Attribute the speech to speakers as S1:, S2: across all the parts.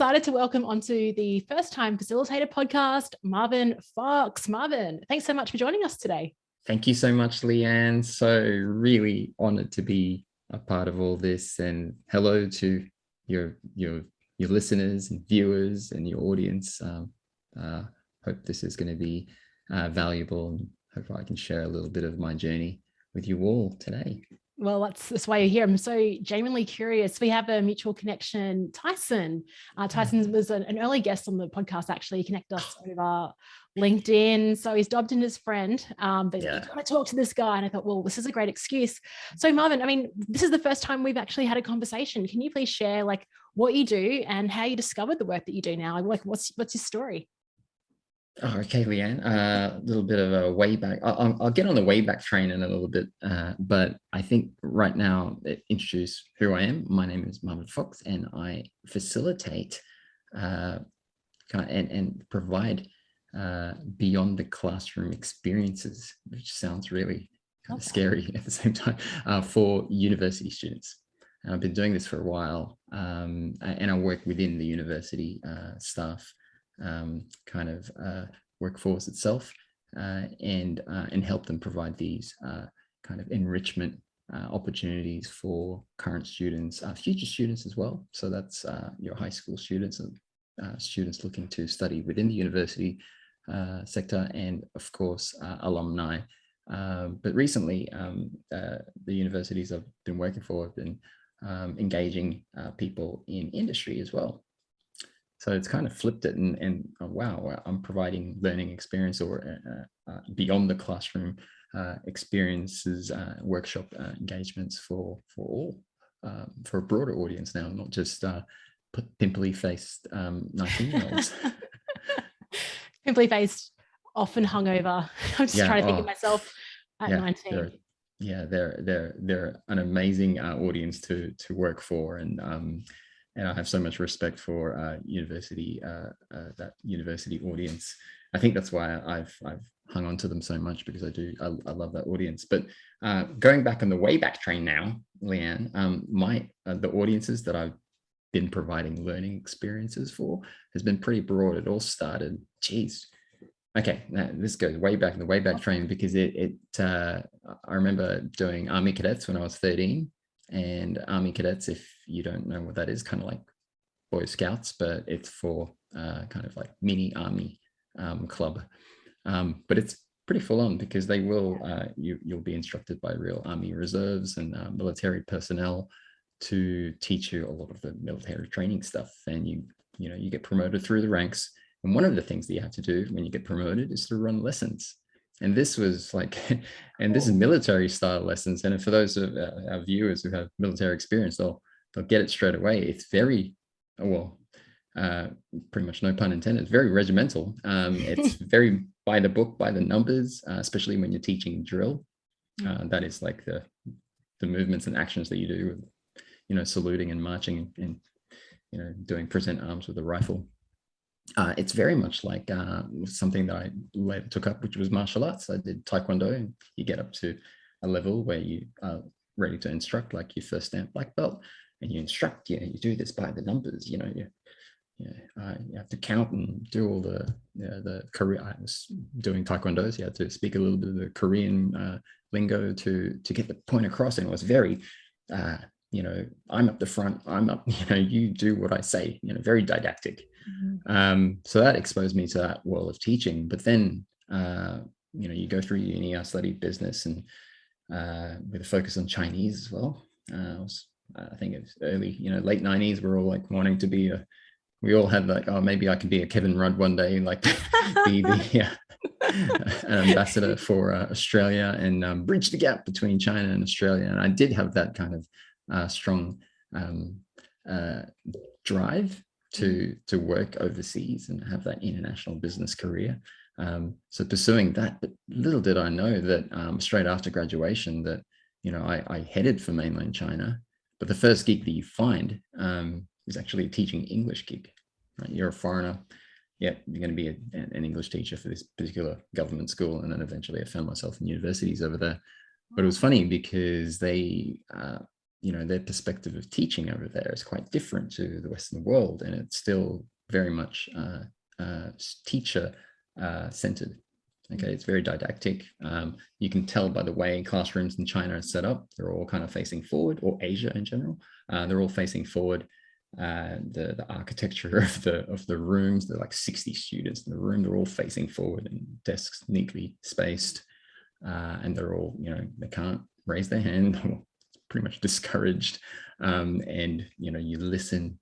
S1: Excited to welcome onto the first time facilitator podcast, Marvin Fox. Marvin, thanks so much for joining us today.
S2: Thank you so much, Leanne. So really honored to be a part of all this, and hello to your listeners and viewers and your audience. Hope this is going to be valuable, and hope I can share a little bit of my journey with you all today.
S1: Well, that's why you're here. I'm so genuinely curious. We have a mutual connection, Tyson. Tyson was an early guest on the podcast, actually. He connected us over LinkedIn. So he's dubbed in as friend, but you got to talk to this guy. And I thought, well, this is a great excuse. So Marvin, I mean, this is the first time we've actually had a conversation. Can you please share like what you do and how you discovered the work that you do now? Like what's your story?
S2: Oh, okay, Leanne. A little bit of a way back. I'll get on the way back train in a little bit, but I think right now, introduce who I am. My name is Marvin Fox, and I facilitate and provide beyond the classroom experiences, which sounds really kind of scary at the same time, for university students. And I've been doing this for a while, and I work within the university staff workforce itself, and help them provide these kind of enrichment opportunities for current students, future students as well. So that's your high school students and students looking to study within the university sector, and of course alumni. But recently, the universities I've been working for have been engaging people in industry as well. So it's kind of flipped it, and oh, wow, I'm providing learning experience or beyond the classroom experiences, workshop engagements for all, for a broader audience now, not just pimply faced 19-year-olds.
S1: Pimply faced, often hungover. I'm just trying to think of myself at 19.
S2: They're an amazing audience to work for, and I have so much respect for that university audience. I think that's why I've hung on to them so much, because I love that audience. But going back on the way back train now, Leanne, the audiences that I've been providing learning experiences for has been pretty broad. It all started, this goes way back in the way back train, because I remember doing Army Cadets when I was 13. And Army Cadets, if you don't know what that is, kind of like Boy Scouts, but it's for kind of like mini Army club. But it's pretty full on, because they will you'll be instructed by real Army reserves and military personnel to teach you a lot of the military training stuff. And you get promoted through the ranks. And one of the things that you have to do when you get promoted is to run lessons. And this was like, and this is military style lessons. And for those of our viewers who have military experience, they'll get it straight away. It's very, pretty much no pun intended, it's very regimental. It's very by the book, by the numbers, especially when you're teaching drill. That is like the movements and actions that you do, saluting and marching and, doing present arms with a rifle. It's very much like something that I later took up, which was martial arts. I did Taekwondo, and you get up to a level where you are ready to instruct, like your first stamp black belt, and you instruct. You do this by the numbers. You have to count and do all the Korean. I was doing Taekwondo, so you had to speak a little bit of the Korean lingo to get the point across, and it was very. I'm up the front, I'm up, you do what I say, very didactic. So that exposed me to that world of teaching. But then, you go through uni, I studied business, and with a focus on Chinese as well. I think it was early, late 90s, we're all like wanting to be we all had like, oh, maybe I could be a Kevin Rudd one day, like be an ambassador for Australia, and bridge the gap between China and Australia. And I did have that kind of strong drive to work overseas and have that international business career. So pursuing that, but little did I know that straight after graduation that, I headed for mainland China. But the first gig that you find is actually a teaching English gig. Right? You're a foreigner. Yeah, you're going to be an English teacher for this particular government school. And then eventually I found myself in universities over there. But it was funny because they their perspective of teaching over there is quite different to the Western world, and it's still very much teacher centered. Okay, it's very didactic. You can tell by the way classrooms in China are set up. They're all kind of facing forward, or Asia in general. They're all facing forward. The architecture of the rooms, there are like 60 students in the room. They're all facing forward, and desks neatly spaced. And they're all, they can't raise their hand, or pretty much discouraged. And you listen,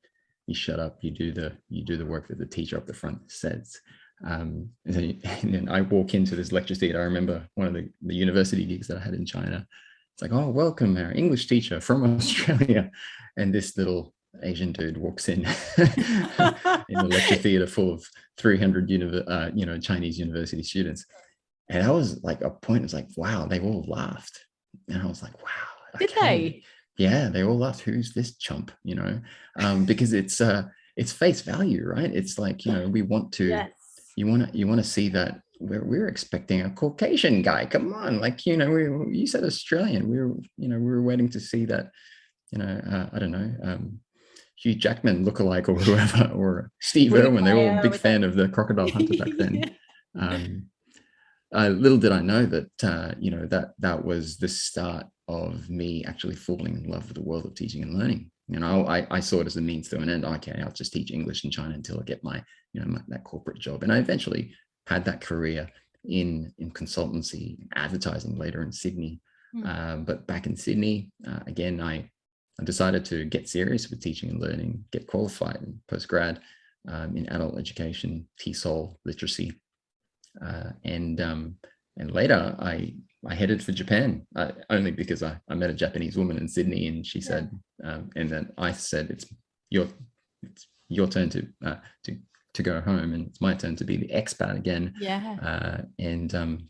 S2: you shut up, you do the work that the teacher up the front says. And then I walk into this lecture theatre. I remember one of the university gigs that I had in China. It's like, oh, welcome, our English teacher from Australia. And this little Asian dude walks in in the lecture theatre full of 300 Chinese university students. And I was like, a point was like, wow, they've all laughed. And I was like, wow.
S1: Did they?
S2: Yeah, they all laughed. Who's this chump? Because it's face value, right? It's like, we want to,
S1: yes.
S2: you want to see that we're expecting a Caucasian guy. Come on, like, you said Australian. We were waiting to see that, I don't know, Hugh Jackman lookalike or whoever, or Steve Irwin. They were all a big fan of the Crocodile Hunter back then. Little did I know that that was the start of me actually falling in love with the world of teaching and learning. I saw it as a means to an end. Okay, I'll just teach English in China until I get my, that corporate job. And I eventually had that career in consultancy, advertising later in Sydney. But back in Sydney, again, I decided to get serious with teaching and learning, get qualified in postgrad in adult education, TESOL, literacy. And later I headed for Japan, only because I met a Japanese woman in Sydney, and she said, and then I said, it's your turn to go home, and it's my turn to be the expat again. And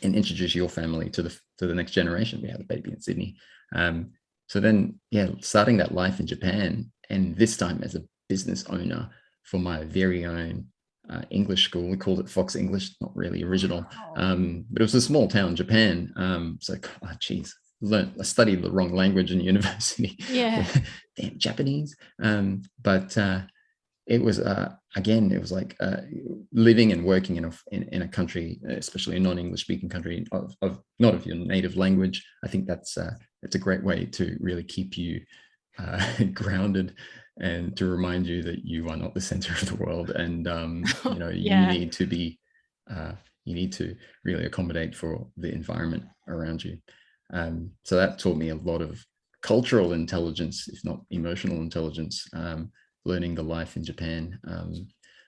S2: introduce your family to the next generation. We have a baby in Sydney. So then, starting that life in Japan, and this time as a business owner for my very own English school. We called it Fox English, not really original, but it was a small town, Japan. So, I studied the wrong language in university. Damn Japanese. But it was again, it was like living and working in a country, especially a non-English speaking country, of not of your native language. I think that's a great way to really keep you grounded, and to remind you that you are not the center of the world, and you need to be you need to really accommodate for the environment around you. So that taught me a lot of cultural intelligence, if not emotional intelligence, learning the life in Japan.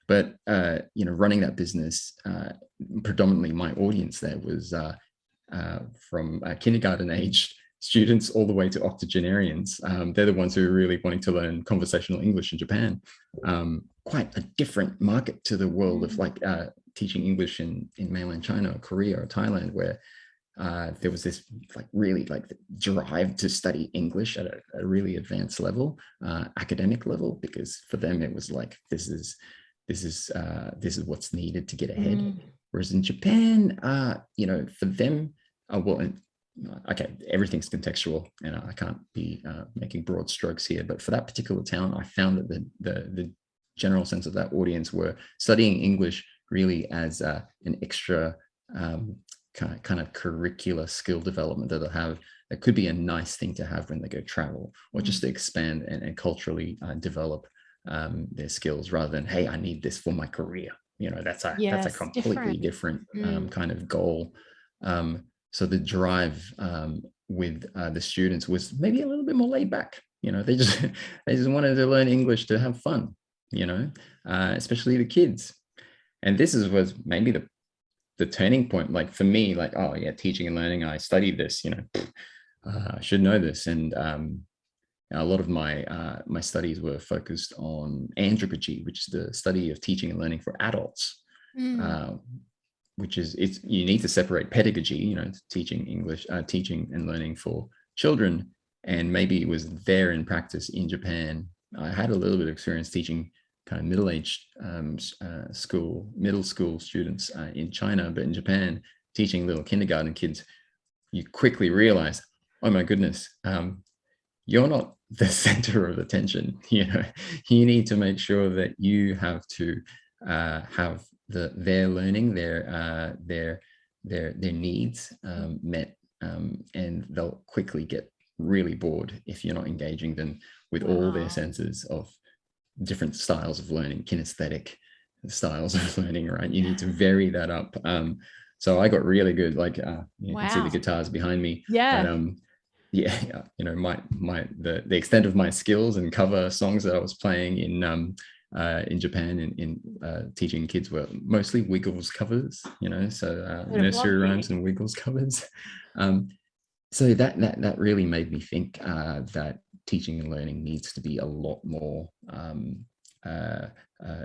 S2: But running that business, predominantly my audience there was from kindergarten age students all the way to octogenarians. They're the ones who are really wanting to learn conversational English in Japan. Quite a different market to the world of like teaching English in mainland China or Korea or Thailand, where there was this really drive to study English at a really advanced level, academic level, because for them it was like, this is what's needed to get ahead. Whereas in Japan, for them, okay, everything's contextual, and I can't be making broad strokes here, but for that particular town, I found that the general sense of that audience were studying English really as an extra kind of curricular skill development that they'll have. That could be a nice thing to have when they go travel, or just to expand and culturally develop their skills, rather than, hey, I need this for my career. That's a completely different kind of goal. So the drive with the students was maybe a little bit more laid back. They just wanted to learn English to have fun. Especially the kids. And this was maybe the turning point. Like for me, like, oh yeah, teaching and learning. I studied this. I should know this. And a lot of my studies were focused on andragogy, which is the study of teaching and learning for adults. Which is, you need to separate pedagogy, teaching English, teaching and learning for children. And maybe it was there in practice in Japan. I had a little bit of experience teaching kind of middle-aged middle school students in China, but in Japan, teaching little kindergarten kids, you quickly realize, oh my goodness, you're not the center of attention. You know, you need to make sure that you have to have their learning, their needs met, and they'll quickly get really bored if you're not engaging them with all their senses of different styles of learning, kinesthetic styles of learning, right? You need to vary that up. So I got really good, like you can see the guitars behind me.
S1: Yeah.
S2: But, yeah, you know, the extent of my skills and cover songs that I was playing in Japan in teaching kids were mostly Wiggles covers, you know, so nursery rhymes and Wiggles covers. So that really made me think that teaching and learning needs to be a lot more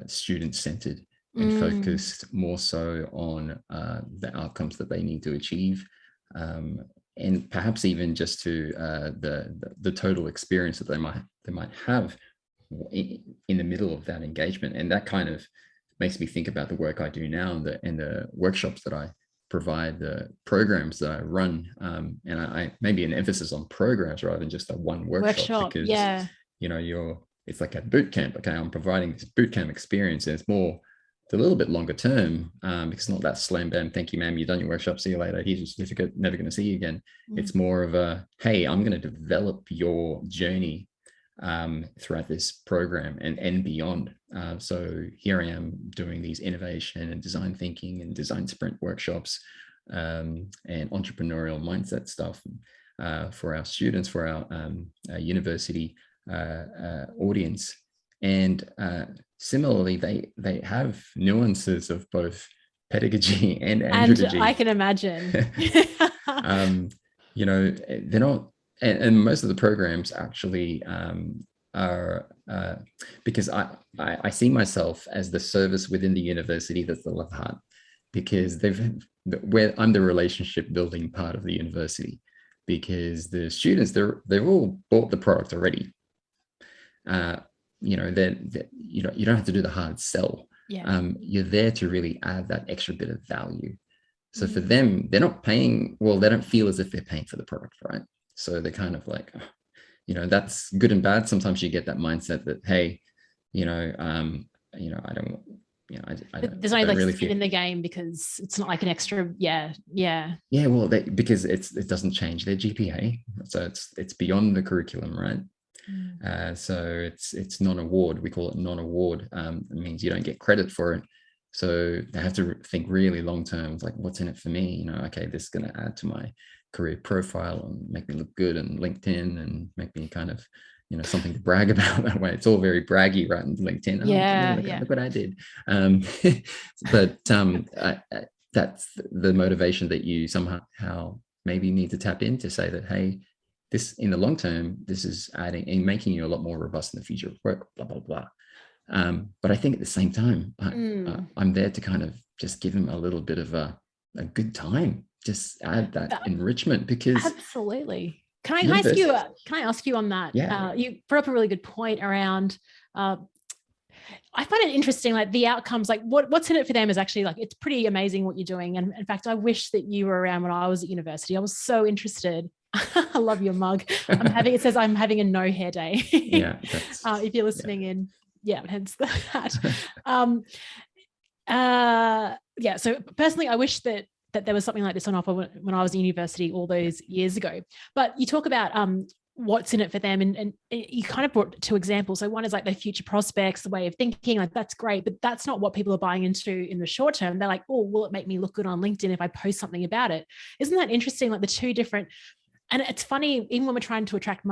S2: student-centered and focused more so on the outcomes that they need to achieve, and perhaps even just to the total experience that they might have in the middle of that engagement. And that kind of makes me think about the work I do now and the workshops that I provide, the programs that I run, and I maybe an emphasis on programs rather than just a one workshop, because you know, it's like a boot camp. Okay, I'm providing this boot camp experience, and it's a little bit longer term, because it's not that slam bam, thank you ma'am, you've done your workshop, see you later, here's your certificate, never going to see you again. It's more of a, hey, I'm going to develop your journey throughout this program and beyond. So here I am doing these innovation and design thinking and design sprint workshops, and entrepreneurial mindset stuff for our students, for our university audience. And similarly, they have nuances of both pedagogy and andragogy.
S1: And I can imagine.
S2: You know, they're not, and most of the programs actually are, because I see myself as the service within the university that's the love heart, because I'm the relationship building part of the university, because the students, they've all bought the product already. You know, you don't have to do the hard sell. You're there to really add that extra bit of value. So for them, they're not paying, well, they don't feel as if they're paying for the product, right? So they're kind of like, you know, that's good and bad. Sometimes you get that mindset that, hey, I don't,
S1: there's no like really skin in the game, because it's not like an extra, well,
S2: because it doesn't change their GPA, so it's beyond the curriculum, right? So it's non-award. We call it non-award. It means you don't get credit for it. So they have to think really long term, like, what's in it for me? You know, okay, this is going to add to my career profile and make me look good on LinkedIn and make me kind of, you know, something to brag about that way. It's all very braggy, right? On LinkedIn. Look what I did. But that's the motivation that you somehow maybe need to tap in to say that, hey, this in the long term, this is adding and making you a lot more robust in the future of work, blah, blah, blah. But I think at the same time, I'm there to kind of just give them a little bit of a good time, just add that enrichment, because
S1: absolutely. Can I ask you on that? You brought up a really good point around, I find it interesting, like the outcomes, like what's in it for them is actually, like, it's pretty amazing what you're doing. And in fact, I wish that you were around when I was at university. I was so interested. I love your mug. It says I'm having a no hair day. If you're listening in, hence that. So personally, I wish that there was something like this on offer when I was in university all those years ago. But you talk about what's in it for them, and you kind of brought two examples. So one is like their future prospects, the way of thinking, like that's great, but that's not what people are buying into in the short term. They're like, oh, will it make me look good on LinkedIn if I post something about it? Isn't that interesting? Like the two different. And it's funny, even when we're trying to attract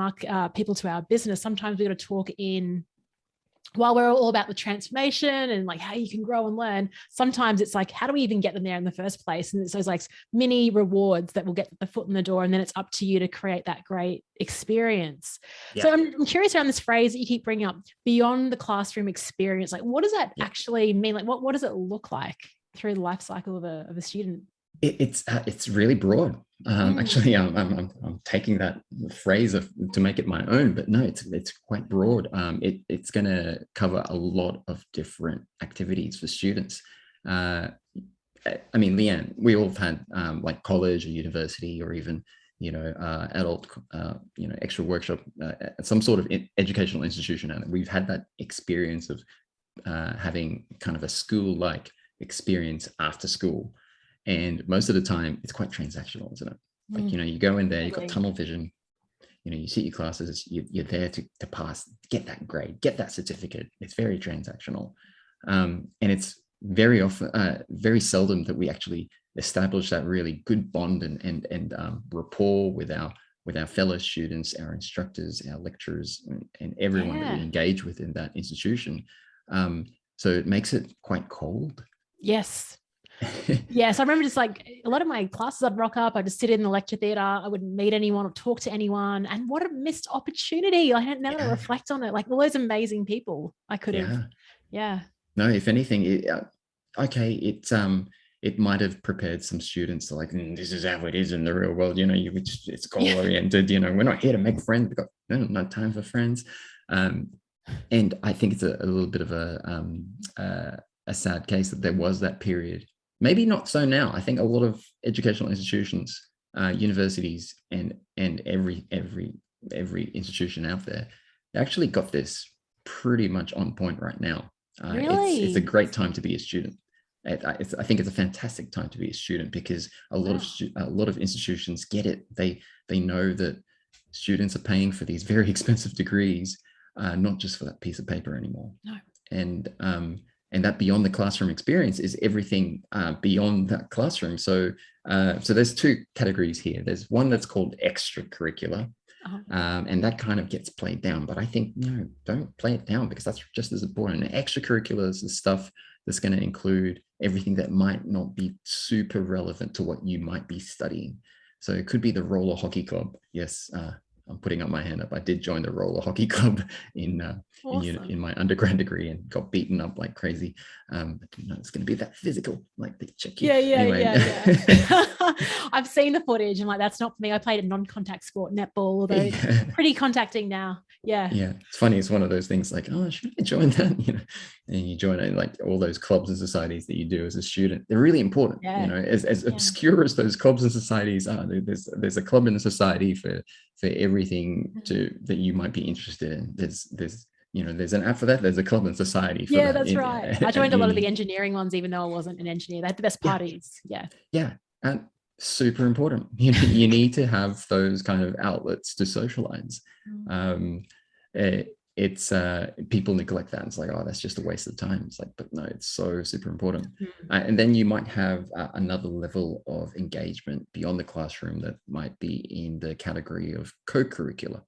S1: people to our business, sometimes we've got to talk in, while we're all about the transformation and like how you can grow and learn, sometimes it's like, how do we even get them there in the first place? And it's those like mini rewards that will get the foot in the door, and then it's up to you to create that great experience. So I'm curious around this phrase that you keep bringing up, beyond the classroom experience. Like, what does that actually mean? Like, what does it look like through the life cycle of a student?
S2: It's really broad. Actually, I'm taking that phrase to make it my own, but no, it's quite broad. It's going to cover a lot of different activities for students. I mean, Leanne, we all have had like college or university or even adult, extra workshop at some sort of educational institution. And we've had that experience of having kind of a school-like experience after school. And most of the time it's quite transactional, isn't it? Like, you go in there, you've got tunnel vision, you sit your classes, you're there to pass, get that grade, get that certificate. It's very transactional. And it's very often, very seldom that we actually establish that really good bond and rapport with our fellow students, our instructors, our lecturers, and everyone that we engage with in that institution. So it makes it quite cold.
S1: Yes. Yes, I remember just like a lot of my classes, I'd rock up, I'd just sit in the lecture theatre, I wouldn't meet anyone or talk to anyone, and what a missed opportunity. I had never reflect on it, like all those amazing people I could have.
S2: No, if anything, it might have prepared some students to like, this is how it is in the real world, it's goal oriented, we're not here to make friends, we've got no time for friends. And I think it's a little bit of a sad case that there was that period. Maybe not so now. I think a lot of educational institutions, universities, and every institution out there, they actually got this pretty much on point right now.
S1: Really?
S2: It's a great time to be a student. I think it's a fantastic time to be a student because a lot of institutions get it. They know that students are paying for these very expensive degrees, not just for that piece of paper anymore.
S1: No.
S2: And that beyond the classroom experience is everything beyond that classroom. So there's two categories here. There's one that's called extracurricular, and that kind of gets played down. But I think, no, don't play it down, because that's just as important. And extracurricular is the stuff that's going to include everything that might not be super relevant to what you might be studying. So it could be the roller hockey club. Yes, I'm putting up my hand up. I did join the roller hockey club in my undergrad degree and got beaten up like crazy. I didn't know it's going to be that physical, like they check you.
S1: Yeah. I've seen the footage and like, that's not for me. I played a non-contact sport, netball, although it's pretty contacting now. Yeah.
S2: It's funny. It's one of those things like, oh, should I join that? And you join like all those clubs and societies that you do as a student. They're really important. As obscure as those clubs and societies are, there's a club in a society for everything that you might be interested in. There's an app for that. There's a club and society for that.
S1: That's right. I joined a lot of the engineering ones, even though I wasn't an engineer. They had the best parties.
S2: And super important. You need to have those kind of outlets to socialize. It's people neglect that. It's like, oh, that's just a waste of time. It's like, but no, it's so super important. And then you might have another level of engagement beyond the classroom that might be in the category of co-curricular.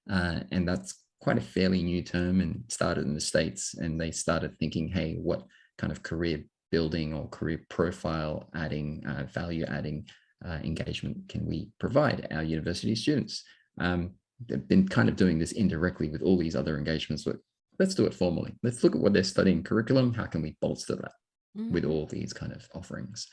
S2: And that's quite a fairly new term and started in the States. And they started thinking, hey, what kind of career building or career profile adding, value adding engagement can we provide our university students? They've been kind of doing this indirectly with all these other engagements, but let's do it formally. Let's look at what they're studying curriculum. How can we bolster that with all these kind of offerings?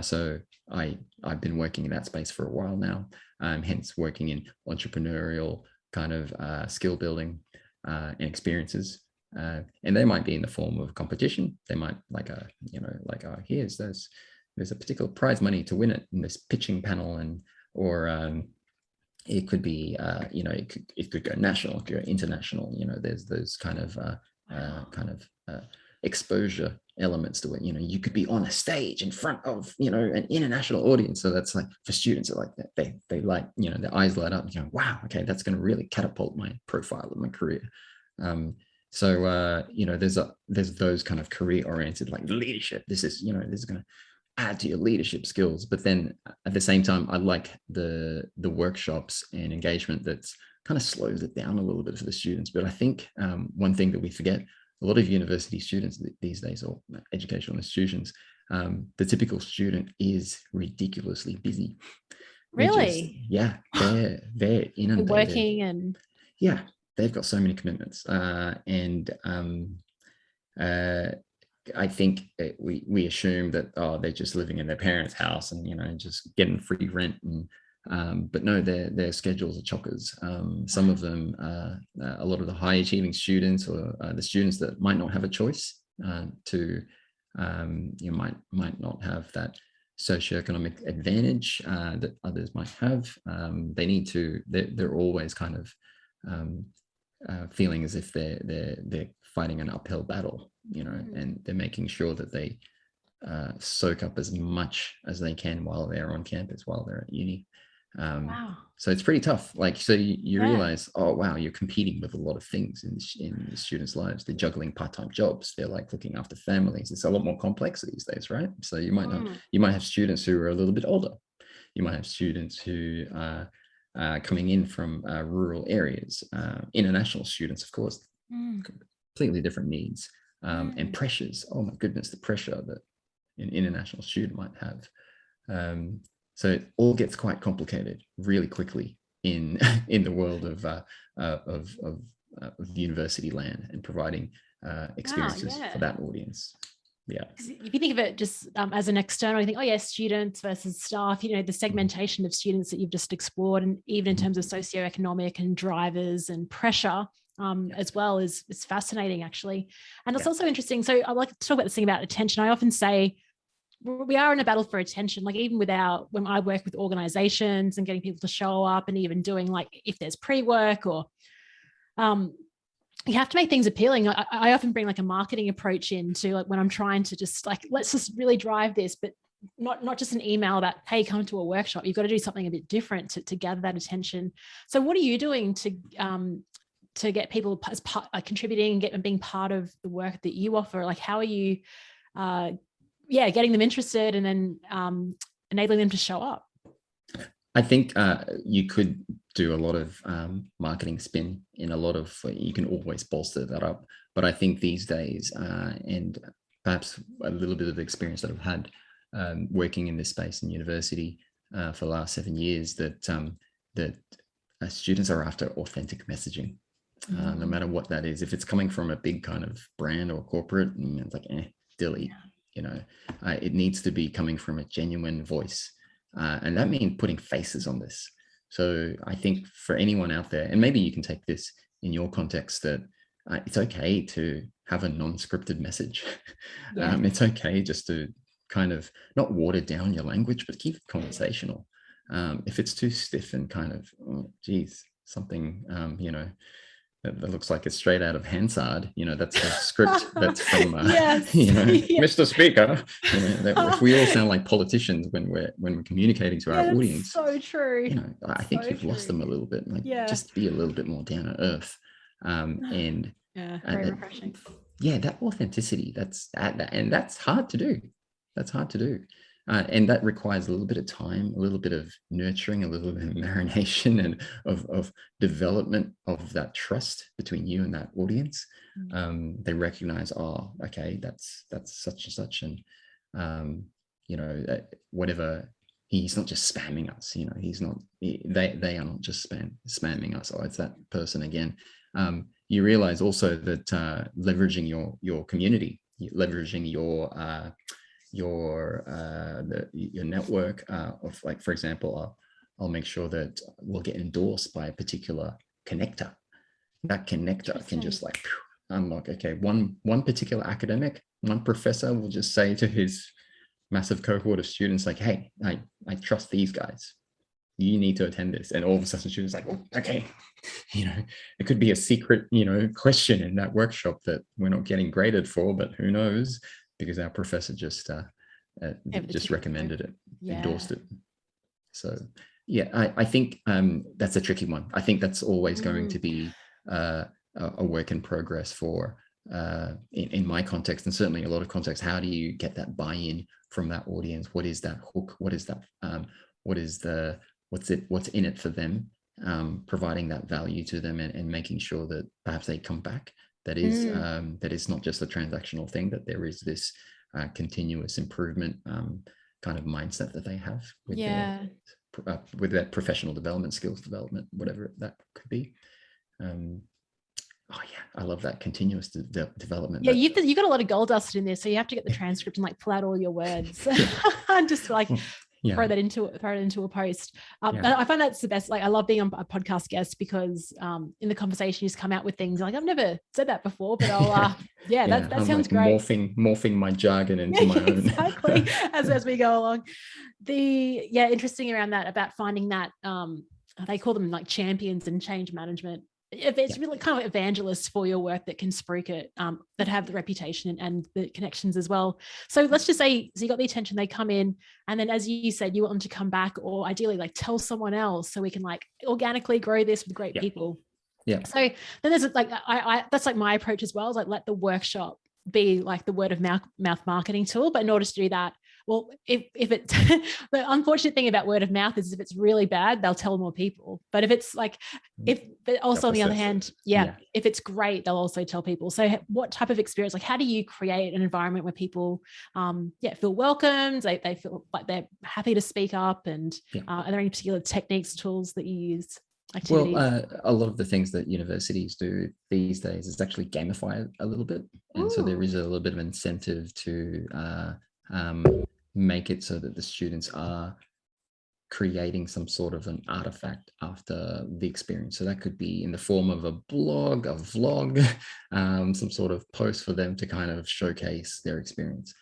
S2: So I've been working in that space for a while now, hence working in entrepreneurial kind of skill building and experiences. And they might be in the form of competition. They might here's there's a particular prize money to win it in this pitching panel, or it could be it could go national, it could go international. There's those kind of exposure elements to it. You could be on a stage in front of an international audience. So that's like, for students are like that, they like, their eyes light up and go, wow, okay, that's going to really catapult my profile of my career. So there's those kind of career oriented, like leadership. This is going to add to your leadership skills. But then at the same time, I like the workshops and engagement that's kind of slows it down a little bit for the students. But I think one thing that we forget, a lot of university students these days, or educational institutions, the typical student is ridiculously busy.
S1: Really?
S2: They're inundated.
S1: Working and
S2: they've got so many commitments, I think we assume that, they're just living in their parents' house and just getting free rent, but no, their schedules are chockers. Some of them, a lot of the high achieving students, or the students that might not have a choice, might not have that socioeconomic advantage that others might have. They need to, they're always kind of feeling as if they're fighting an uphill battle, you know, and they're making sure that they soak up as much as they can while they're on campus, while they're at uni.
S1: Wow.
S2: So it's pretty tough. Like, so you realize, oh, wow, you're competing with a lot of things in the students' lives. They're juggling part-time jobs. They're like looking after families. It's a lot more complex these days, right? So you might not, you might have students who are a little bit older. You might have students who are coming in from rural areas, international students, of course, completely different needs and pressures. Oh my goodness, the pressure that an international student might have. So it all gets quite complicated really quickly in the world of university land and providing experiences for that audience. Yeah.
S1: If you think of it just as an external, you think, oh yeah, students versus staff, you know, the segmentation of students that you've just explored, and even in terms of socioeconomic and drivers and pressure as well is fascinating actually. And it's also interesting. So I like to talk about this thing about attention. I often say, we are in a battle for attention, like even when I work with organizations and getting people to show up, and even doing like if there's pre-work or you have to make things appealing. I often bring like a marketing approach into like when I'm trying to just like, let's just really drive this, but not just an email about, hey, come to a workshop. You've got to do something a bit different to gather that attention. So what are you doing to get people as part, contributing and being part of the work that you offer? Like, how are you getting them interested and then enabling them to show up?
S2: I think you could do a lot of marketing spin in a lot of, you can always bolster that up. But I think these days, and perhaps a little bit of experience that I've had working in this space in university for the last 7 years, that students are after authentic messaging, no matter what that is. If it's coming from a big kind of brand or corporate, it's like, delete. You know, it needs to be coming from a genuine voice. And that means putting faces on this. So I think for anyone out there, and maybe you can take this in your context, that it's okay to have a non-scripted message. It's okay just to kind of not water down your language, but keep it conversational. If it's too stiff and kind of, oh, geez, something, you know, that looks like it's straight out of Hansard, you know, that's a script that's from, you know, Mr. Speaker. You know, if we all sound like politicians when we're communicating to our audience,
S1: so true.
S2: You know, I think you've lost them a little bit. Like, just be a little bit more down to earth, and
S1: very refreshing.
S2: That authenticity. And that's hard to do. And that requires a little bit of time, a little bit of nurturing, a little bit of marination, and of development of that trust between you and that audience. They recognize, oh, okay, that's such and such, and you know, whatever. He's not just spamming us. You know, he's not. They are not just spamming us. Oh, it's that person again. You realize also that leveraging your community, leveraging your network of, like, for example, I'll make sure that we'll get endorsed by a particular connector. That connector can just like unlock, okay, one particular academic, one professor will just say to his massive cohort of students, like, hey, I trust these guys. You need to attend this. And all of a sudden students like, oh, okay. You know, it could be a secret, you know, question in that workshop that we're not getting graded for, but who knows? Because our professor just recommended it, endorsed it. So I think that's a tricky one. I think that's always going to be a work in progress for in my context, and certainly a lot of contexts. How do you get that buy-in from that audience? What is that hook? What is that? What's in it for them? Providing that value to them, and making sure that perhaps they come back. That is not just a transactional thing, that there is this continuous improvement kind of mindset that they have with their professional development, skills development, whatever that could be. I love that continuous development.
S1: Yeah, you've got a lot of gold dust in there, so you have to get the transcript and like pull out all your words. I'm just like, throw it into a post. I find that's the best. Like, I love being on a podcast guest because in the conversation you just come out with things like, I've never said that before, but I'll that
S2: I'm
S1: sounds
S2: like
S1: great.
S2: Morphing my jargon into my own.
S1: Exactly. as we go along. Interesting around that, about finding that they call them like champions in change management. It's really kind of evangelists for your work that can speak it, that have the reputation and the connections as well. So let's just say, so you got the attention, they come in, and then as you said, you want them to come back, or ideally like tell someone else, so we can like organically grow this with great people.
S2: Yeah.
S1: So then there's like, I that's like my approach as well, is like, let the workshop be like the word of mouth marketing tool. But in order to do that, well, if it the unfortunate thing about word of mouth is if it's really bad, they'll tell more people. But if it's like, but also on the other hand, if it's great, they'll also tell people. So what type of experience, like how do you create an environment where people feel welcomed, they feel like they're happy to speak up, and are there any particular techniques, tools that you use? Activities?
S2: Well, a lot of the things that universities do these days is actually gamify it a little bit. And so there is a little bit of incentive to make it so that the students are creating some sort of an artifact after the experience. So that could be in the form of a blog, a vlog, some sort of post for them to kind of showcase their experience,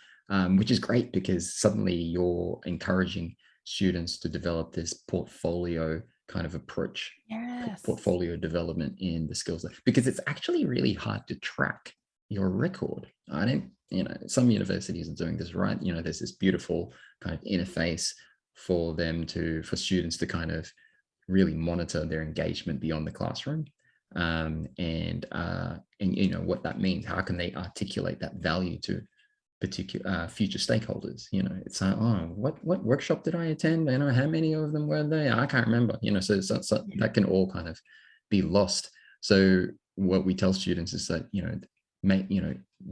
S2: which is great because suddenly you're encouraging students to develop this portfolio kind of approach, portfolio development in the skills, because it's actually really hard to track your record. I don't, some universities are doing this right. There's this beautiful kind of interface for students to kind of really monitor their engagement beyond the classroom. And what that means, how can they articulate that value to particular future stakeholders? It's like, what workshop did I attend? How many of them were there? I can't remember. So that can all kind of be lost. So what we tell students is that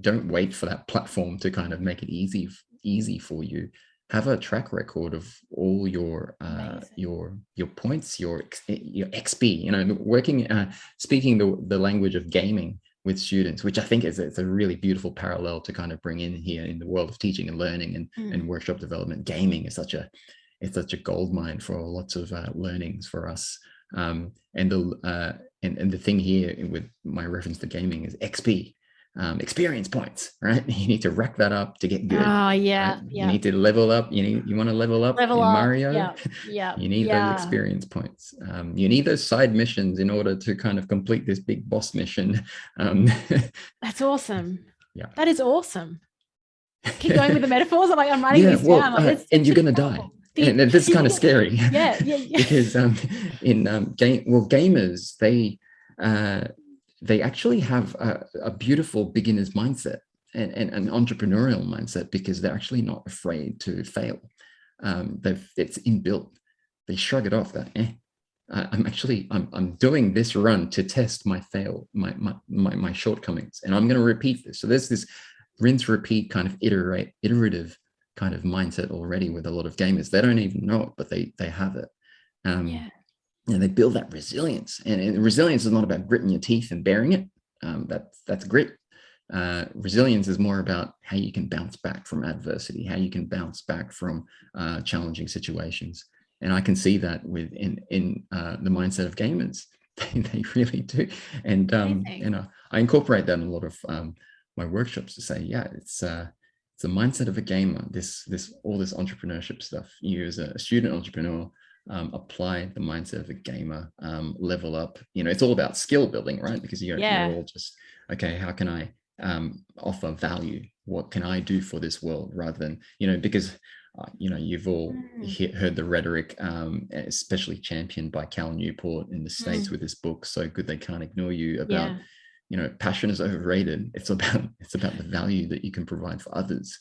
S2: don't wait for that platform to kind of make it easy for you. Have a track record of all your points, your XP. Working, speaking the language of gaming with students, which I think it's a really beautiful parallel to kind of bring in here in the world of teaching and learning and workshop development. Gaming is such a gold mine for lots of learnings for us. And the thing here with my reference to gaming is XP, experience points, right? You need to rack that up to get good. Right? You need to level up. You want to level up in Mario. You need those experience points. You need those side missions in order to kind of complete this big boss mission.
S1: That's awesome.
S2: Yeah,
S1: that is awesome. Keep going with the metaphors. I'm writing these down.
S2: And you're gonna die. And this is kind of scary. Because gamers, they actually have a beautiful beginner's mindset and an entrepreneurial mindset, because they're actually not afraid to fail. It's inbuilt. They shrug it off that I'm doing this run to test my shortcomings, and I'm going to repeat this. So there's this rinse repeat kind of iterative kind of mindset already with a lot of gamers. They don't even know it, but they have it. And they build that resilience, and resilience is not about gritting your teeth and bearing it. That's grit. Resilience is more about how you can bounce back from adversity, how you can bounce back from challenging situations. And I can see that in the mindset of gamers. They really do. And I incorporate that in a lot of my workshops to say, it's the mindset of a gamer. All this entrepreneurship stuff. You as a student entrepreneur, apply the mindset of a gamer, level up. It's all about skill building, right? Because you're all just, okay, how can I offer value? What can I do for this world? Rather than, because you've all heard the rhetoric, especially championed by Cal Newport in the States with this book, So Good They Can't Ignore You, about passion is overrated. It's about the value that you can provide for others.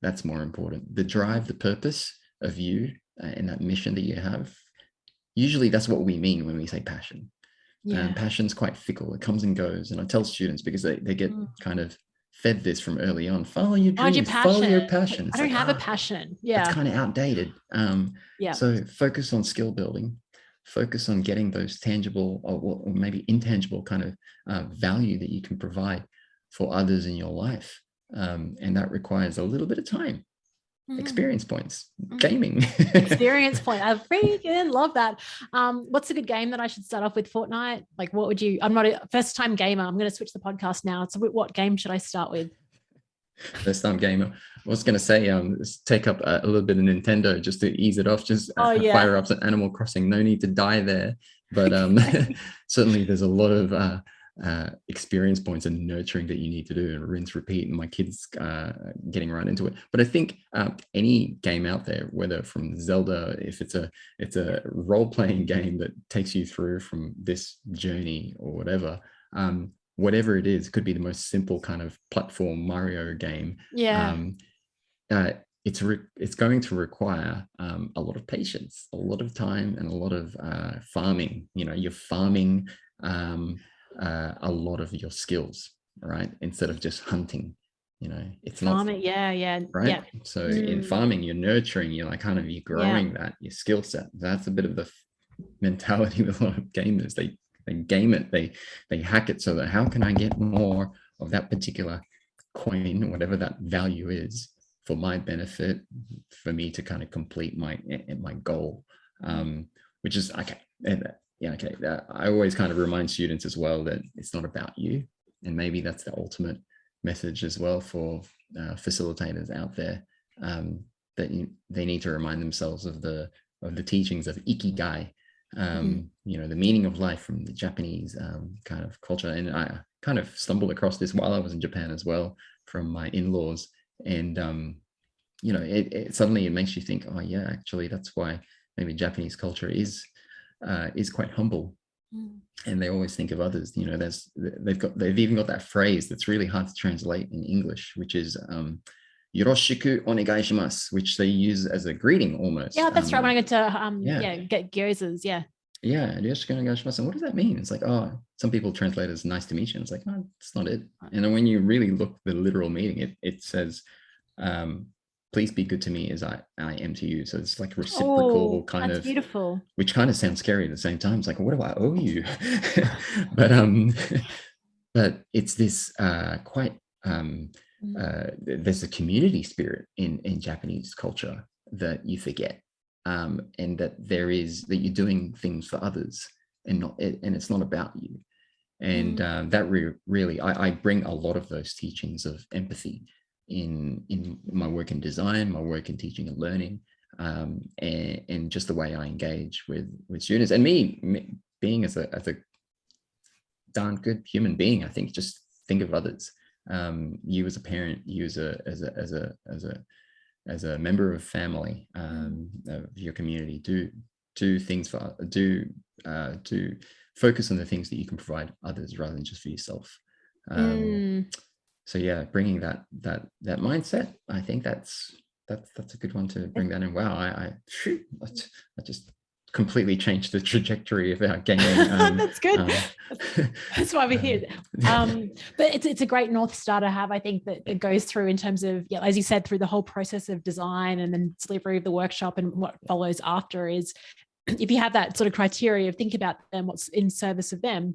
S2: That's more important. The drive, the purpose of you and that mission that you have. Usually that's what we mean when we say passion. Passion's quite fickle. It comes and goes. And I tell students, because they get kind of fed this from early on, follow your dreams, follow your passion.
S1: I don't have a passion.
S2: It's kind of outdated. So focus on skill building, focus on getting those tangible or maybe intangible kind of value that you can provide for others in your life. And that requires a little bit of time. experience points, gaming.
S1: Experience point. I freaking love that. What's a good game that I should start off with? Fortnite? Like, what would you? I'm not a first time gamer. I'm going to switch the podcast now. So, what game should I start with?
S2: First time gamer. I was going to say, take up a little bit of Nintendo just to ease it off. Just fire up some Animal Crossing. No need to die there. But certainly, there's a lot of experience points and nurturing that you need to do, and rinse, repeat. And my kids getting right into it. But I think any game out there, whether from Zelda, if it's a role playing game that takes you through from this journey or whatever. Whatever it is, could be the most simple kind of platform Mario game. It's going to require a lot of patience, a lot of time, and a lot of farming. You're farming a lot of your skills, right? Instead of just hunting. It's
S1: farming,
S2: not right. Yeah. So in farming, you're nurturing. You're growing that your skill set. That's a bit of the mentality with a lot of gamers. They game it, they hack it so that how can I get more of that particular coin, whatever that value is, for my benefit, for me to kind of complete my goal, which is okay. I always kind of remind students as well that it's not about you, and maybe that's the ultimate message as well for facilitators out there, that they need to remind themselves of the teachings of ikigai. The meaning of life from the Japanese kind of culture. And I kind of stumbled across this while I was in Japan as well, from my in-laws. And, it suddenly it makes you think, oh yeah, actually that's why maybe Japanese culture is quite humble. And they always think of others. They've even got that phrase that's really hard to translate in English, which is yoroshiku onegaishimasu, which they use as a greeting almost.
S1: Yeah, that's right. When I get to get gyozas,
S2: yoroshiku onegaishimasu. And what does that mean? It's like, some people translate it as nice to meet you. It's like, oh, that's not it. And then when you really look the literal meaning, it says, please be good to me as I am to you. So it's like reciprocal kind of
S1: beautiful,
S2: which kind of sounds scary at the same time. It's like, what do I owe you? but it's this quite there's a community spirit in Japanese culture that you forget, and that you're doing things for others, and it's not about you. And that really, I bring a lot of those teachings of empathy in my work in design, my work in teaching and learning, and just the way I engage with students, and me being as a darn good human being. I think just think of others. You as a parent, you as a member of family, of your community, do things to focus on the things that you can provide others rather than just for yourself. So yeah, bringing that mindset, I think that's a good one to bring that in. Wow, I just completely changed the trajectory of our gaming.
S1: That's good. That's why we're here. But it's a great North Star to have, I think, that it goes through in terms of, as you said, through the whole process of design and then delivery of the workshop, and what follows after is, if you have that sort of criteria of think about them, what's in service of them,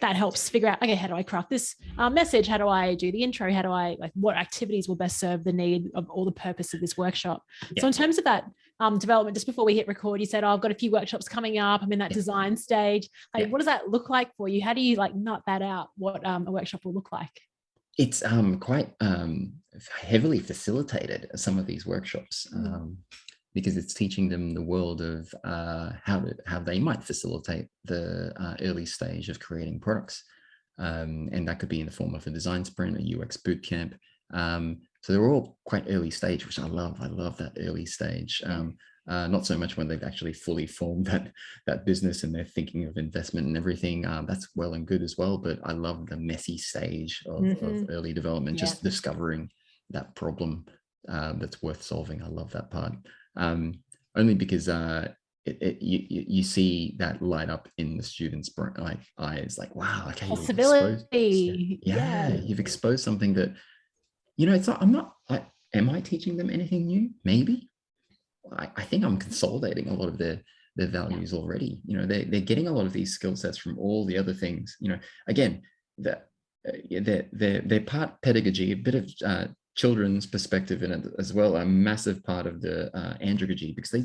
S1: that helps figure out, okay, how do I craft this message? How do I do the intro? How do I, what activities will best serve the need of all the purpose of this workshop? So in terms of that development, just before we hit record, you said, I've got a few workshops coming up. I'm in that design stage. What does that look like for you? How do you nut that out, what a workshop will look like?
S2: It's quite heavily facilitated, some of these workshops. Because it's teaching them the world of how they might facilitate the early stage of creating products. And that could be in the form of a design sprint, a UX bootcamp. So they're all quite early stage, which I love. I love that early stage. Not so much when they've actually fully formed that business and they're thinking of investment and everything. That's well and good as well. But I love the messy stage of early development, just discovering that problem that's worth solving. I love that part. Only because you see that light up in the students' eyes, like, wow, okay,
S1: possibility.
S2: You've exposed something that, it's not. Am I teaching them anything new? Maybe. I think I'm consolidating a lot of their values already. They're getting a lot of these skill sets from all the other things. Again, that they're part pedagogy, a bit of children's perspective in it as well, a massive part of the andragogy, because they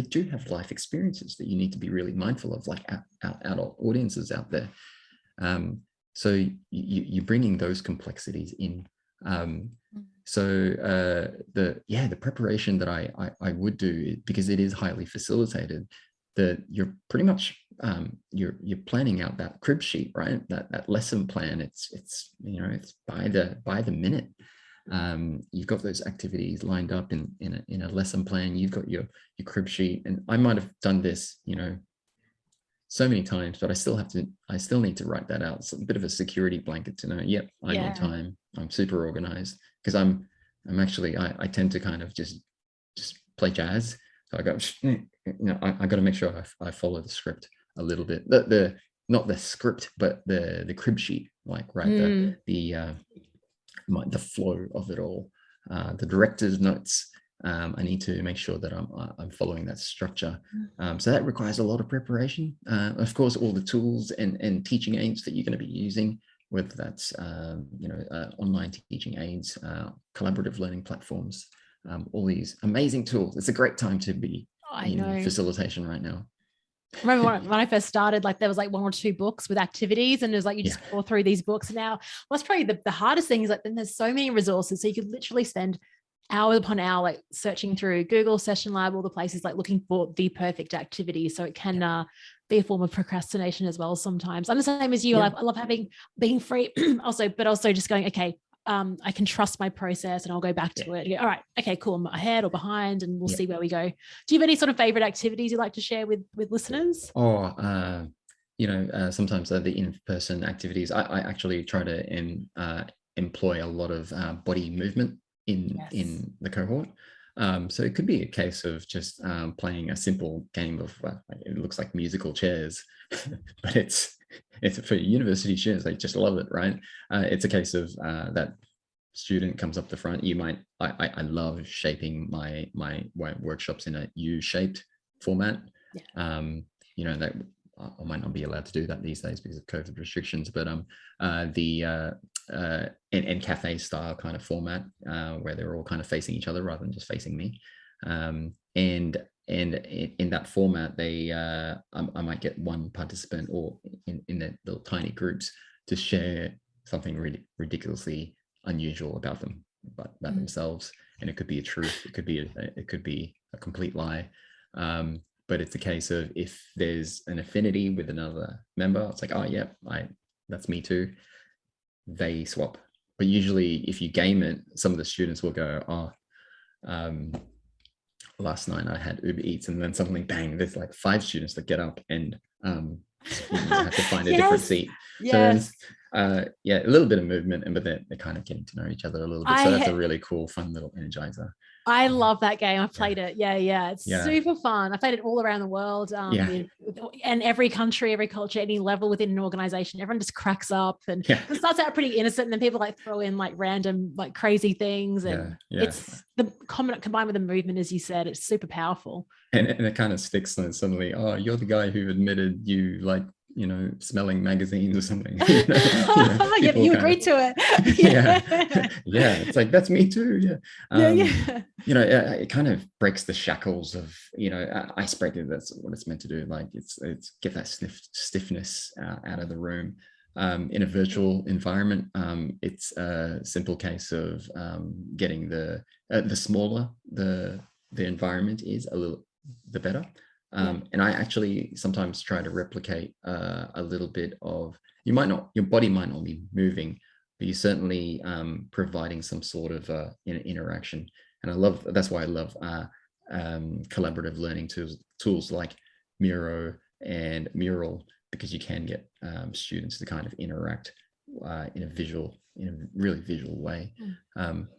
S2: do have life experiences that you need to be really mindful of, like adult audiences out there. So you're bringing those complexities in. So the preparation that I would do, because it is highly facilitated, that you're pretty much you're planning out that crib sheet, right? That lesson plan. It's it's by the minute. You've got those activities lined up in a lesson plan. You've got your crib sheet, and I might have done this, so many times, but I still need to write that out. It's a bit of a security blanket to know, yep, I'm on time, I'm super organized, because I'm actually, I tend to kind of just play jazz. So I go, I got to make sure I follow the script a little bit. The not the script, but the crib sheet, like, right, the flow of it all, the director's notes. I need to make sure that I'm following that structure. So that requires a lot of preparation. Of course, all the tools and teaching aids that you're going to be using, whether that's online teaching aids, collaborative learning platforms, all these amazing tools. It's a great time to be in facilitation right now.
S1: I remember when I first started, like there was like 1 or 2 books with activities, and it was like you just pour through these books. Now, what's probably the hardest thing is like then there's so many resources, so you could literally spend hour upon hour like searching through Google, Session Lab, all the places, like looking for the perfect activity. So it can be a form of procrastination as well sometimes. I'm the same as you. I love being free but also just going, okay, I can trust my process and I'll go back to it. All right, okay, cool. I'm ahead or behind, and we'll see where we go. Do you have any sort of favorite activities you'd like to share with listeners?
S2: Sometimes the in-person activities, I actually try to employ a lot of body movement in the cohort. So it could be a case of just playing a simple game of it looks like musical chairs, but it's for university students. They just love it, right? It's a case of that student comes up the front. I love shaping my workshops in a U-shaped format. That I might not be allowed to do that these days because of COVID restrictions, but and cafe style kind of format where they're all kind of facing each other rather than just facing me. And in that format, I might get one participant, or in the little tiny groups, to share something really ridiculously unusual about themselves. And it could be a truth, it could be a complete lie. But it's a case of, if there's an affinity with another member, it's like, oh yeah, that's me too. They swap. But usually if you game it, some of the students will go, last night I had Uber Eats, and then suddenly bang, there's like 5 students that get up and have to find a different seat.
S1: Yes.
S2: So a little bit of movement, but they're kind of getting to know each other a little bit. So that's a really cool, fun little energizer.
S1: I love that game. I've played it. Yeah. It's super fun. I played it all around the world. And every country, every culture, any level within an organization, everyone just cracks up, and it starts out pretty innocent, and then people like throw in like random, like crazy things. And it's the combined with the movement, as you said, it's super powerful.
S2: And it kind of sticks, and suddenly, oh, you're the guy who admitted you like, smelling magazines or something.
S1: You agreed to it.
S2: It's like, that's me too. It kind of breaks the shackles of icebreaker. That's what it's meant to do. Like it's get that stiffness out of the room. In a virtual environment, it's a simple case of getting the smaller the environment is, the better. And I actually sometimes try to replicate a little bit of, your body might not be moving, but you're certainly providing some sort of interaction. And that's why I love collaborative learning tools like Miro and Mural, because you can get students to kind of interact in a really visual way.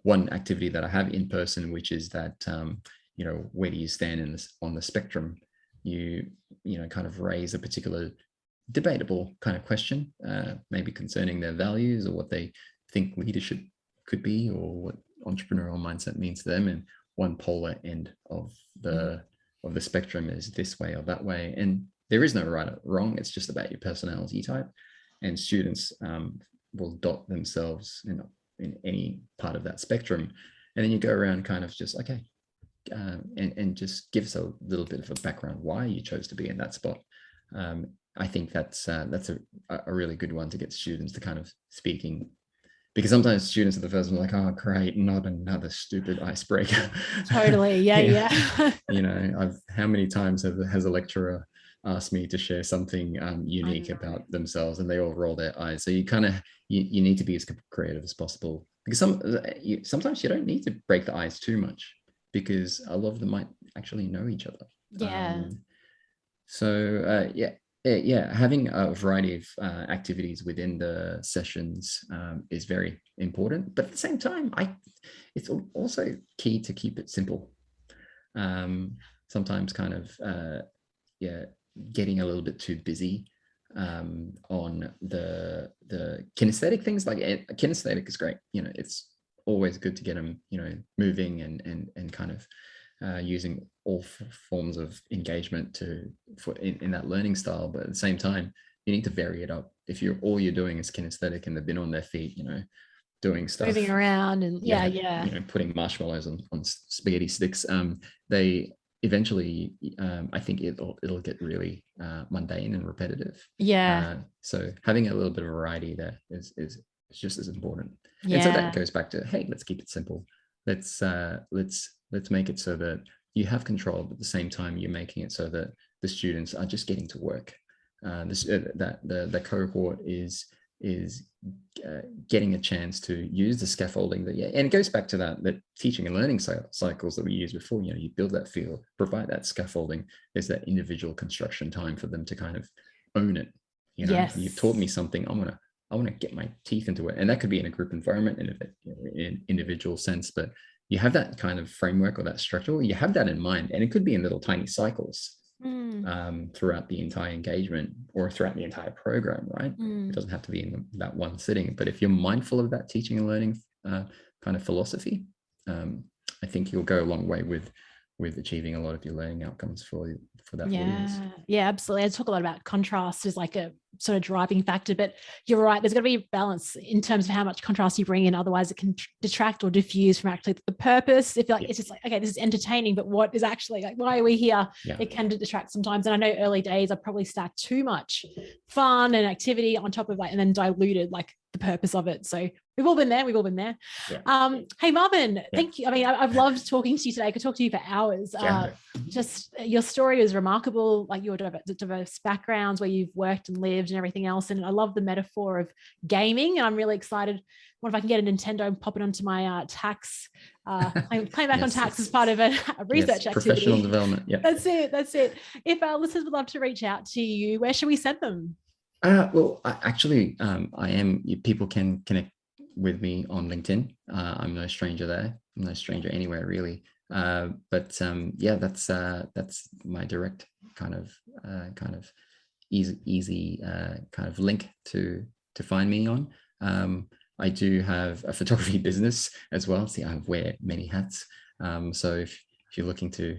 S2: One activity that I have in person, which is that, where do you stand on the spectrum? You kind of raise a particular debatable kind of question, maybe concerning their values or what they think leadership could be, or what entrepreneurial mindset means to them. And one polar end of the spectrum is this way or that way. And there is no right or wrong. It's just about your personality type. And students will dot themselves in any part of that spectrum. And then you go around kind of just, okay, and just give us a little bit of a background why you chose to be in that spot. I think that's a really good one to get students to kind of speaking, because sometimes students are the first one like, oh, great, not another stupid icebreaker.
S1: Totally. Yeah.
S2: You know, how many times has a lecturer asked me to share something unique about themselves, and they all roll their eyes. So you kind of you need to be as creative as possible, because sometimes you don't need to break the ice too much, because a lot of them might actually know each other.
S1: Yeah.
S2: Having a variety of activities within the sessions is very important, but at the same time, it's also key to keep it simple. Sometimes kind of getting a little bit too busy on the kinesthetic things. Like kinesthetic is great, you know, it's always good to get them, you know, moving and kind of using all forms of engagement in that learning style. But at the same time, you need to vary it up. If all you're doing is kinesthetic and they've been on their feet, you know, doing stuff,
S1: moving around and
S2: you know, putting marshmallows on spaghetti sticks, they eventually, I think it'll get really mundane and repetitive. So having a little bit of variety there is just as important. And so that goes back to, hey, let's keep it simple. Let's make it so that you have control, but at the same time you're making it so that the students are just getting to work. That the cohort is getting a chance to use the scaffolding and it goes back to that teaching and learning cycles that we used before. You know, you build that field, provide that scaffolding. There's that individual construction time for them to kind of own it. You know, you've taught me something, I want to get my teeth into it. And that could be in a group environment, in an individual sense, but you have that kind of framework or that structure, you have that in mind, and it could be in little tiny cycles throughout the entire engagement or throughout the entire program, right? It doesn't have to be in that one sitting, but if you're mindful of that teaching and learning kind of philosophy, I think you'll go a long way with achieving a lot of your learning outcomes for that audience.
S1: Yeah, absolutely. I talk a lot about contrast as like a sort of driving factor, but you're right, there's got to be balance in terms of how much contrast you bring in, otherwise it can detract or diffuse from actually the purpose. If like it's just like, okay, this is entertaining, but what is actually, like, why are we here? It can detract sometimes. And I know early days I probably stacked too much fun and activity on top of and then diluted like the purpose of it. So we've all been there. Hey Marvin, thank you. I mean, I've loved talking to you today. I could talk to you for hours. Just your story is remarkable, like your diverse backgrounds where you've worked and lived and everything else. And I love the metaphor of gaming. And I'm really excited. What if I can get a Nintendo and pop it onto my tax, playing back on tax as part of a research activity.
S2: Professional development. Yeah.
S1: That's it. If our listeners would love to reach out to you, where should we send them?
S2: Well, people can connect with me on LinkedIn. I'm no stranger there. I'm no stranger anywhere really. That's my direct kind of easy kind of link to find me on. I do have a photography business as well. See, I wear many hats. So if you're looking to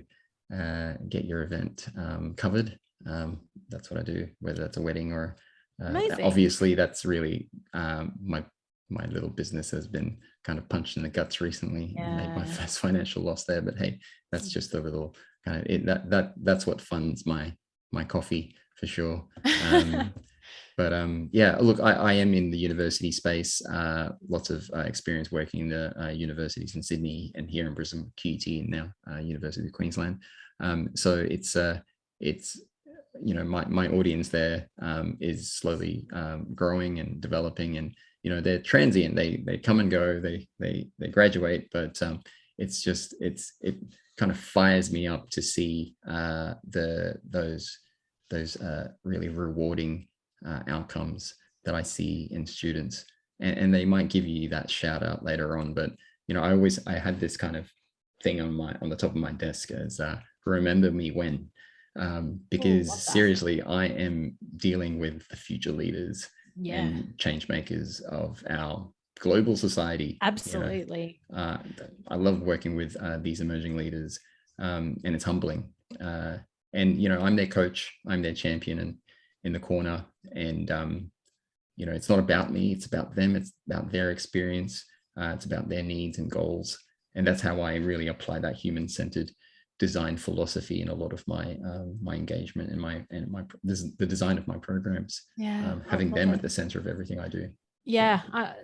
S2: get your event covered, that's what I do, whether that's a wedding or obviously that's really my little business has been kind of punched in the guts recently. I made my first financial loss there, but hey, that's just a little kind of that's what funds my coffee for sure. Look, I am in the university space, lots of experience working in the universities in Sydney and here in Brisbane, QUT, and now University of Queensland. So it's you know, my audience there is slowly growing and developing, and you know, they're transient. They come and go. They graduate, but it kind of fires me up to see those really rewarding outcomes that I see in students, and they might give you that shout out later on. But you know, I had this kind of thing on the top of my desk as remember me when. Because seriously, I am dealing with the future leaders and change makers of our global society.
S1: Absolutely.
S2: You know? I love working with these emerging leaders, and it's humbling. And you know, I'm their coach, I'm their champion, and in the corner. And you know, it's not about me; it's about them. It's about their experience. It's about their needs and goals. And that's how I really apply that human-centered design philosophy in a lot of my my engagement and the design of my programs. Having them at the center of everything I do.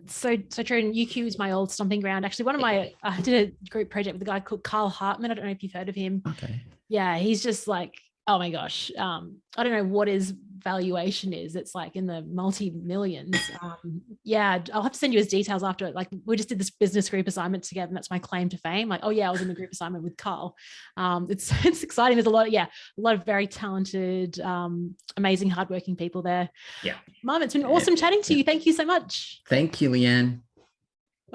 S1: So true. And UQ is my old stomping ground. Actually, I did a group project with a guy called Carl Hartman. I don't know if you've heard of him.
S2: Okay.
S1: Yeah, he's just like, oh my gosh. I don't know what his valuation is. It's like in the multi-millions. I'll have to send you his details after it. Like, we just did this business group assignment together, and that's my claim to fame. Like, oh yeah, I was in the group assignment with Carl. It's exciting. There's a lot of very talented, amazing, hardworking people there.
S2: Yeah.
S1: Mom, it's been awesome chatting to you. Thank you so much.
S2: Thank you, Leanne.